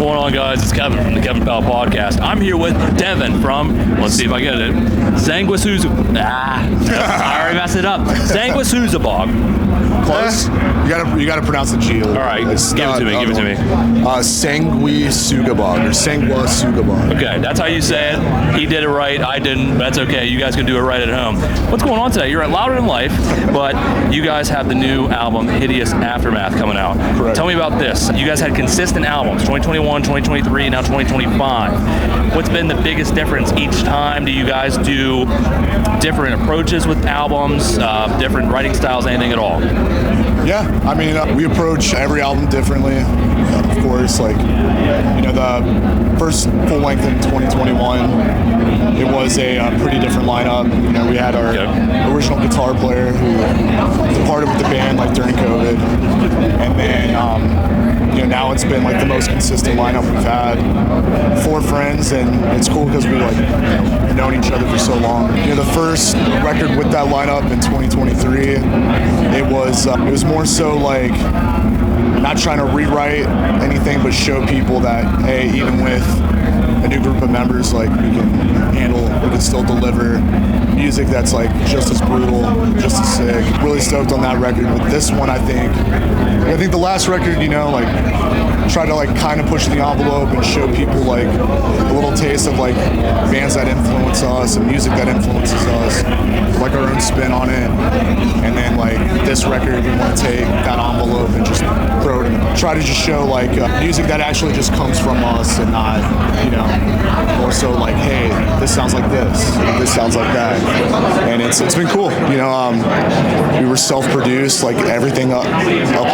going on, guys? It's Kevin from the Kevin Powell Podcast. I'm here with Devin from, let's see if I get it, Sanguisugabogg. I already messed it up. Sanguisugabogg. Close. You gotta pronounce the G. All right, give it to me. Sanguisugabogg or Sanguisugabogg. Okay, that's how you say it. He did it right. I didn't. That's okay. You guys can do it right at home. What's going on today? You're at Louder Than Life, but you guys have the new album Hideous Aftermath coming out. Correct. Tell me about this. You guys had consistent albums, 2021, 2023, now 2025. What's been the biggest difference each time? Do you guys do different approaches with albums, different writing styles, anything at all? Yeah, I mean, we approach every album differently. Of course, like, the first full length in 2021, it was a pretty different lineup. We had our original guitar player who departed with the band like during COVID, and then now it's been like the most consistent lineup we've had. 4 friends, and it's cool because we known each other for so long. The first record with that lineup in 2023, it was more so like not trying to rewrite anything, but show people that, hey, even with a new group of members, like, we can still deliver music that's like just as brutal, just as sick. Really stoked on that record. With this one, I think the last record, try to like kind of push the envelope and show people like a little taste of like bands that influence us and music that influences us, like our own spin on it. And then like this record, we want to take that envelope and just throw it and try to just show like music that actually just comes from us and not, more so like, hey, this sounds like this sounds like that. And it's been cool. We were self-produced, like everything up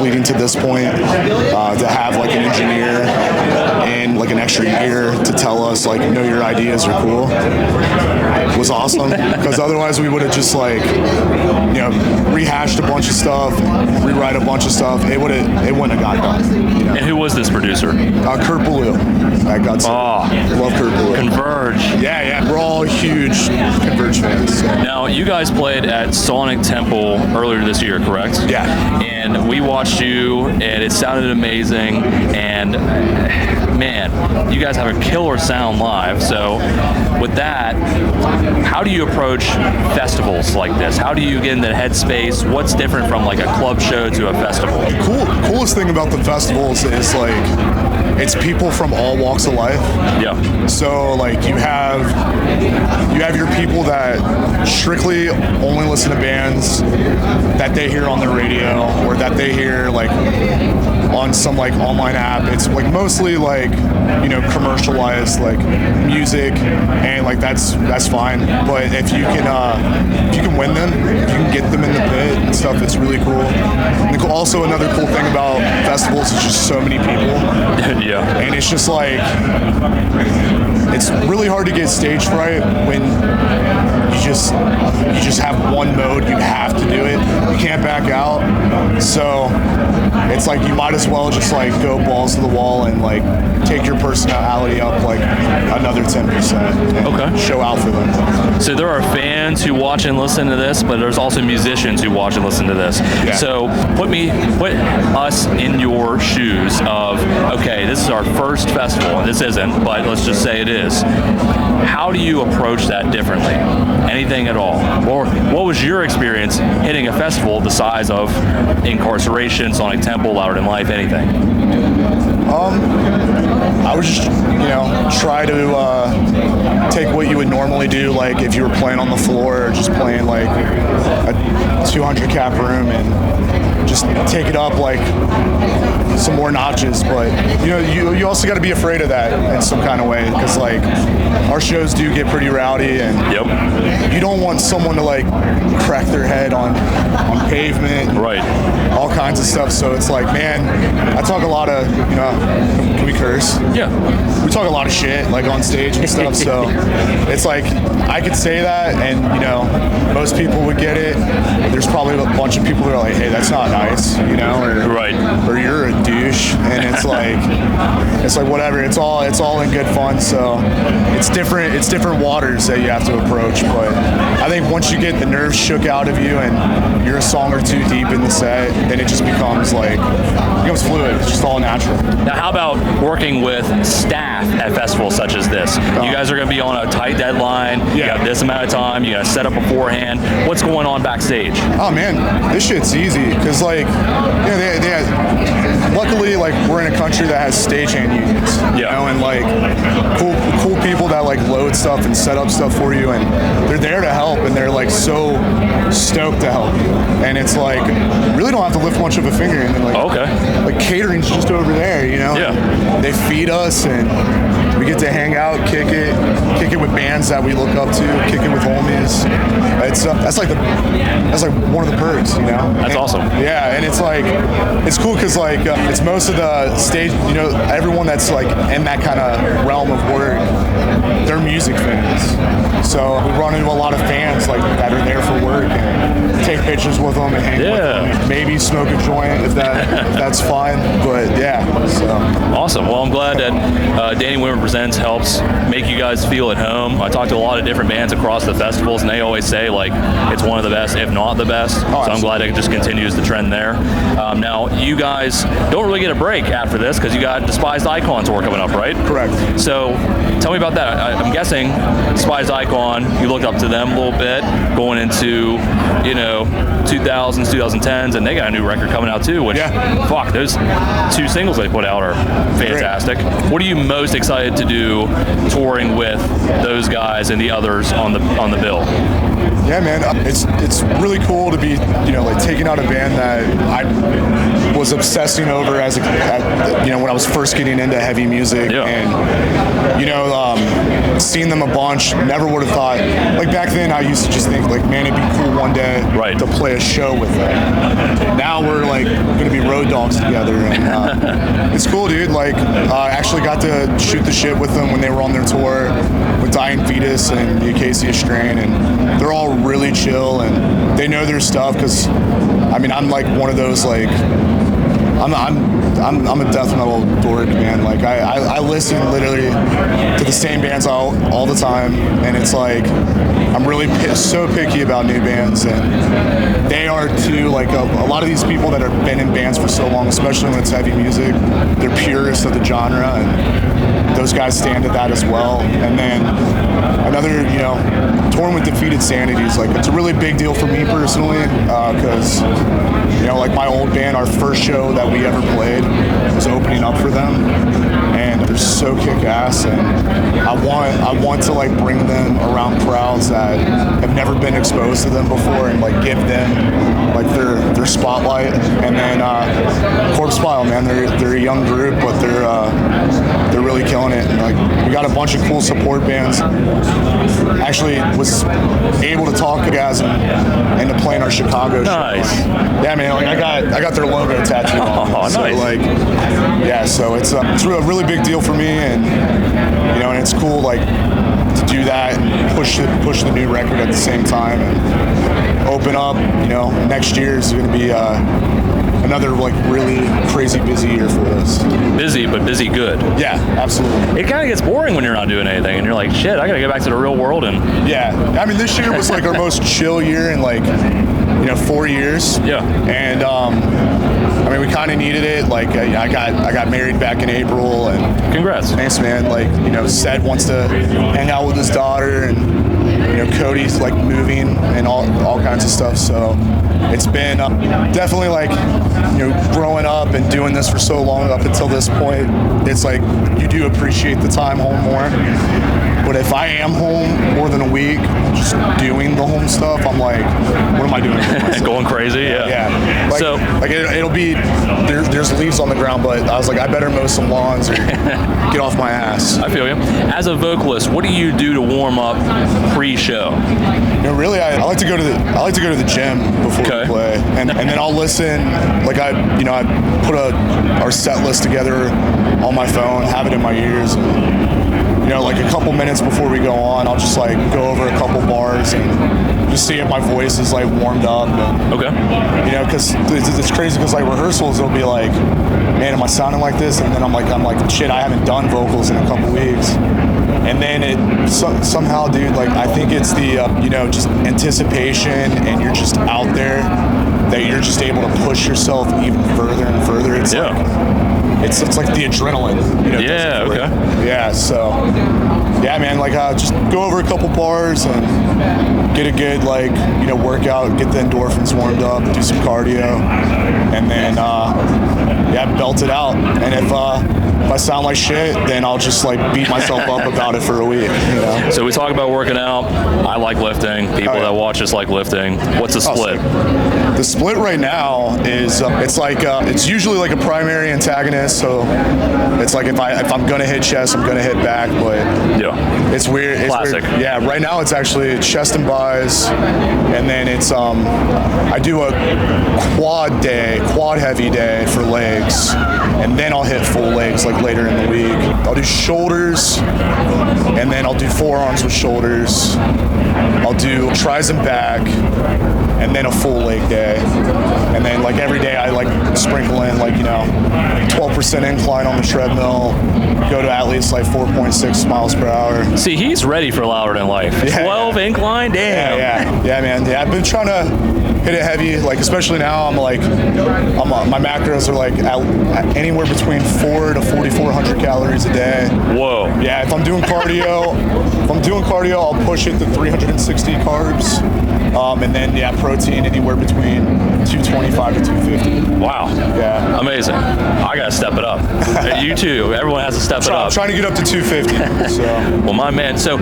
leading to this point, to have like an engineer and like an extra year to tell us like, your ideas are cool, was awesome. Because otherwise we would have just like, rehashed a bunch of stuff, rewrite a bunch of stuff. It wouldn't have got done. And who was this producer? Kurt Ballou. Love Kurt Ballou. Converge. Yeah. We're all huge Converge fans. Now, you guys played at Sonic Temple earlier this year, correct? Yeah. And we watched you, and it sounded amazing. And man, you guys have a killer sound live. So with that, how do you approach festivals like this? How do you get in the headspace? What's different from like a club show to a festival? Coolest thing about the festivals is like it's people from all walks of life. Yeah. So like you have your people that strictly only listen to bands that they hear on the radio or that they hear like on some like online app. It's like mostly like commercialized like music, and like that's fine. But if you can win them, if you can get them in the pit and stuff, it's really cool. And also another cool thing about festivals is just so many people. Yeah. And it's just like it's really hard to get stage fright when you just have one mode. You have to do it. You can't back out. So it's like you might as well just like go balls to the wall and like take your personality up like another 10%. Okay. Show out for them. So there are fans who watch and listen to this, but there's also musicians who watch and listen to this. Yeah. So put us in your shoes of, okay, this is our first festival, and this isn't, but let's just say it is. How do you approach that differently? Anything at all? Or what was your experience hitting a festival the size of Incarceration, Sonic Temple, Louder Than Life, anything? I would just, try to take what you would normally do, like if you were playing on the floor or just playing like a 200 cap room, and just take it up like some more notches. But you also got to be afraid of that in some kind of way, because like our shows do get pretty rowdy, and you don't want someone to like crack their head on pavement, right? All kinds of stuff. So it's like, man, I talk a lot of, can we curse? Yeah. We talk a lot of shit like on stage and stuff. So it's like I could say that, and most people would get it. There's probably a bunch of people that are like, hey, that's not nice, or you're a douche, and it's like whatever. It's all in good fun. So it's different waters that you have to approach. But I think once you get the nerves shook out of you and you're a song or two deep in the set, then it just just becomes fluid. It's just all natural. Now, how about working with staff at festivals such as this? You guys are going to be on a tight deadline. You got this amount of time. You got to set up beforehand. What's going on backstage? Oh man, this shit's easy because they luckily we're in a country that has stagehand unions. You know, and cool people that load stuff and set up stuff for you, and they're there to help, and they're so stoked to help you. And it's really don't have to lift much of a finger. And then catering's just over there, you know. Yeah. They feed us, and we get to hang out, kick it with bands that we look up to, kick it with homies. It's that's one of the perks, you know. That's awesome. Yeah, and it's cool because it's most of the stage, you know, everyone that's in that kind of realm of work, they're music fans. So we run into a lot of fans that are there for work and take pictures with them and hang with them. Maybe smoke a joint if that's fine. But yeah, so. Awesome. Well, I'm glad that Danny Women Presents helps make you guys feel at home. I talked to a lot of different bands across the festivals, and they always say it's one of the best, if not the best. So I'm glad it just continues the trend there. Now, you guys don't really get a break after this because you got Despised Icon tour coming up, right? Correct. So tell me about that. I'm guessing Despised Icon, you looked up to them a little bit going into, 2000s, 2010s, and they got a new record coming out too, which, fuck, those 2 singles they put out are fantastic. Great. What are you most excited to do touring with those guys and the others on the bill? Yeah, man, it's really cool to be, taking out a band that I was obsessing over when I was first getting into heavy music, and seeing them a bunch. Never would have thought. Back then, I used to just think man, it'd be cool one day to play a show with them. Now we're going to be road dogs together, and it's cool, dude. I actually got to shoot the shit with them when they were on their tour with Dying Fetus and the Acacia Strain, and they're all really chill and they know their stuff because I'm one of those I'm a death metal dork, man. I listen literally to the same bands all the time, and it's I'm really so picky about new bands, and they are too. A lot of these people that have been in bands for so long, especially when it's heavy music, they're purists of the genre, and those guys stand to that as well. And then another, touring with Defeated Sanity is it's a really big deal for me personally because my old band, our first show that we ever played was opening up for them, and they're so kick-ass, and I want to bring them around crowds that have never been exposed to them before and give them their spotlight. And then Corpse Pile, man, they're a young group, but they're really killing it. And we got a bunch of cool support bands. Actually was able to talk to guys into playing our Chicago show. Nice. Yeah, man, I got their logo tattooed on. Oh, so nice. So it's a really big deal for me, and and it's cool to do that and push the new record at the same time and open up. Next year is going to be another really crazy busy year for us. Busy, but busy good. Yeah, absolutely. It kind of gets boring when you're not doing anything, and you're like, shit, I got to get back to the real world. And this year was our most chill year in 4 years. Yeah. And we kind of needed it. I got married back in April, and congrats. Thanks, man. Sed wants to hang out with his daughter, and Cody's moving and all kinds of stuff. So it's been definitely growing up and doing this for so long up until this point. It's you do appreciate the time home more. But if I am home more than a week, just doing the home stuff, I'm what am I doing? Going crazy, yeah. It'll be there's leaves on the ground, but I was I better mow some lawns or get off my ass. I feel you. As a vocalist, what do you do to warm up pre-show? Really, I like to go to the gym before we play, and then I'll listen. I put our set list together on my phone, have it in my ears, and a couple minutes before we go on, I'll just go over a couple bars and just see if my voice is warmed up. And, because it's crazy because rehearsals, it'll be man, am I sounding like this? And then I'm like, shit, I haven't done vocals in a couple weeks. And then it somehow, dude, I think it's the just anticipation, and you're just out there that you're just able to push yourself even further and further. It's it's like the adrenaline. Yeah. Okay. Yeah. So yeah, man. Like just go over a couple bars and get a good workout, get the endorphins warmed up, do some cardio, and then belt it out. And if I sound like shit, then I'll just beat myself up about it for a week. So we talk about working out. I like lifting. People that watch us like lifting. What's the split? The split right now is it's usually like a primary antagonist. So it's like if I'm gonna hit chest, I'm gonna hit back. But it's weird. Classic. Weird. Yeah. Right now it's actually chest and buys, and then it's I do a quad heavy day for legs, and then I'll hit full legs later in the week. I'll do shoulders, and then I'll do forearms with shoulders. I'll do tris and back, and then a full leg day. And then every day I sprinkle in 12% incline on the treadmill, go to at least 4.6 miles per hour. See, he's ready for louder than life. 12 incline, damn. Yeah, man. Yeah, I've been trying to hit it heavy, especially now. my macros are anywhere between 400 to 4,400 calories a day. Whoa. Yeah, if I'm doing cardio, I'll push it to 360 carbs, and then protein anywhere between 225 to 250. Wow. Yeah. Amazing. I gotta step it up. You too. Everyone has to step it up. I'm trying to get up to 250. So. Well, my man. So,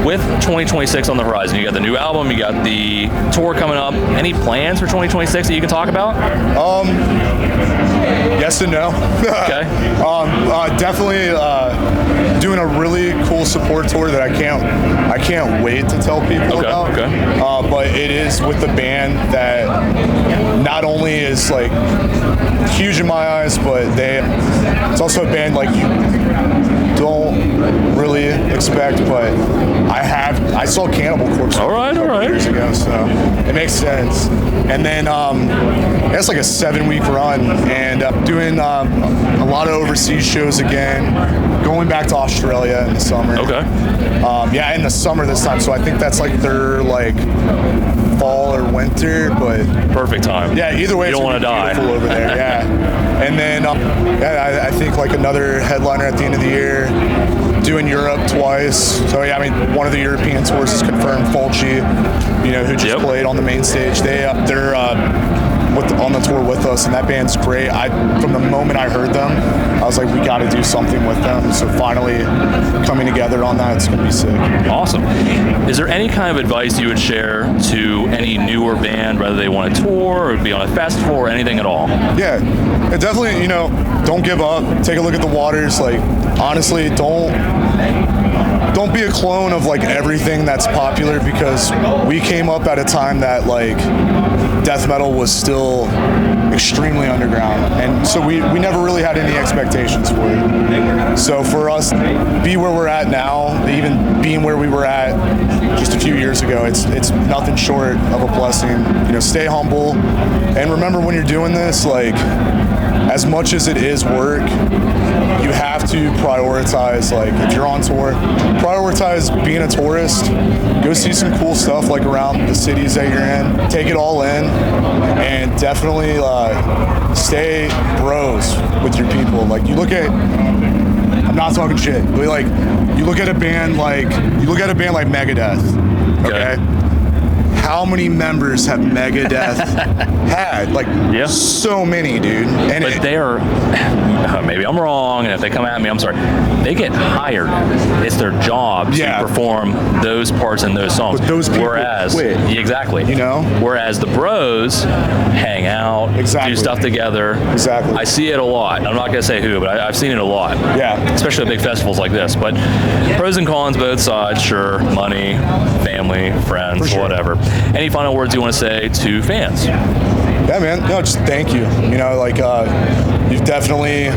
with 2026 on the horizon, you got the new album, you got the tour coming up. Any plans for 2026 that you can talk about? Yes and no. Okay. Definitely doing a really cool support tour that I can't wait to tell people about. Okay. But it is with the band that not only is huge in my eyes, but it's also a band you don't really expect. But I saw Cannibal Corpse all right. years ago, so it makes sense. And then it's a 7-week run, and doing a lot of overseas shows again, going back to Australia in the summer. Okay. In the summer this time, so I think that's their fall or winter, but perfect time. Yeah, either way, you don't want to die over there. Yeah. And then I think another headliner at the end of the year, doing Europe twice. So one of the European tours is confirmed. Fulci, who just played on the main stage. They're on the tour with us, and that band's great. From the moment I heard them, I was like, we got to do something with them. So finally coming together on that, it's going to be sick. Awesome. Is there any kind of advice you would share to any newer band, whether they want to tour or be on a festival or anything at all? Yeah, definitely, don't give up. Take a look at the waters. Honestly, don't be a clone of everything that's popular, because we came up at a time that death metal was still extremely underground, and so we never really had any expectations for it. So for us, be where we're at now, even being where we were at just a few years ago, it's nothing short of a blessing. Stay humble, and remember when you're doing this, as much as it is work, you have to prioritize, if you're on tour, prioritize being a tourist. Go see some cool stuff around the cities that you're in. Take it all in, and definitely stay bros with your people. You look at, I'm not talking shit, but you look at a band like Megadeth, okay? How many members have Megadeth had? So many, dude. And but they are, maybe I'm wrong, and if they come at me, I'm sorry. They get hired. It's their job to perform those parts in those songs. But those people quit. Exactly. Whereas the bros hang out, do stuff together. Exactly. I see it a lot. I'm not going to say who, but I've seen it a lot. Yeah. Especially at big festivals like this. But pros and cons, both sides, sure. Money, family, friends, whatever. Any final words you want to say to fans? Yeah, man. No, just thank you. You've definitely,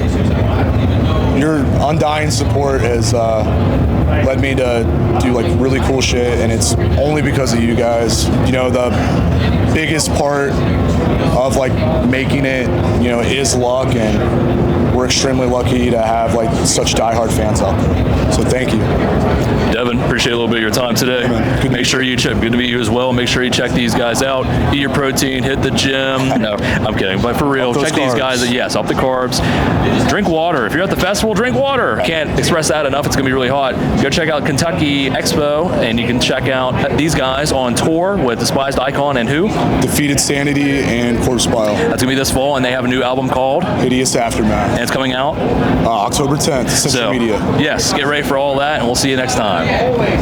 your undying support has led me to do really cool shit, and it's only because of you guys. The biggest part of making it, is luck, and we're extremely lucky to have like such diehard fans out there. So thank you. Devin, appreciate a little bit of your time today. Make sure you check. Good to meet you as well. Make sure you check these guys out. Eat your protein. Hit the gym. No, I'm kidding. But for real, check these guys. Yes, up the carbs. Drink water. If you're at the festival, drink water. Can't express that enough. It's gonna be really hot. Go check out Kentucky Expo, and you can check out these guys on tour with Despised Icon and who? Defeated Sanity and Corpse Bile. That's gonna be this fall, and they have a new album called Hideous Aftermath. And it's coming out October 10th. Central Media. Yes, get ready for all that, and we'll see you next time.